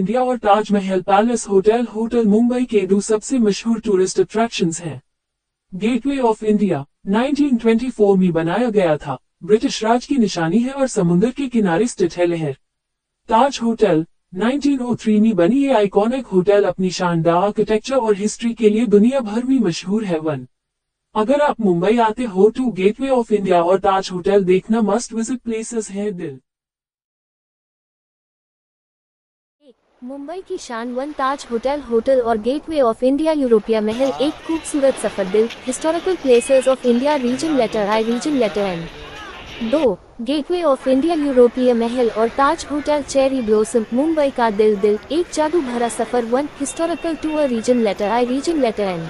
India और Taj Mahal palace hotel Mumbai के दो सबसे मशहूर टूरिस्ट अट्रैक्शंस हैं। गेटवे ऑफ इंडिया 1924 में बनाया गया था, ब्रिटिश राज की निशानी है और समुद्र के किनारे स्थित है लहर। ताज होटल 1903 में बनी ये आइकॉनिक होटल अपनी शानदार आर्किटेक्चर और हिस्ट्री के लिए दुनिया भर में मशहूर है। अगर आप मुंबई आते हो तो गेटवे ऑफ इंडिया और ताज होटल देखना मस्ट विजिट प्लेसेस है। मुंबई की शान वन ताज होटल और गेटवे ऑफ इंडिया यूरोपीय महल एक खूबसूरत सफर दिल historical places of India region letter I region letter N 2 gateway of India यूरोपीय महल और Taj hotel cherry blossom Mumbai का दिल एक जादू भरा सफर 1 historical tour region letter I region letter N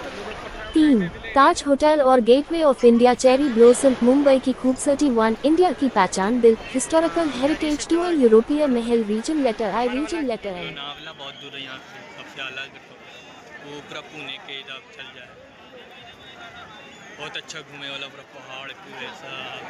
3 Taj hotel और gateway of India cherry blossom Mumbai की खूबसूरती 1 इंडिया की पहचान दिल हिस्टोरिकल हेरिटेज टूर यूरोपीय महल reason letter I region letter N बहुत दूर है यहाँ से, सबसे अलग वो पूरा पुणे के जब चल जाए बहुत अच्छा घूमे वाला पूरा पहाड़ पूरे सब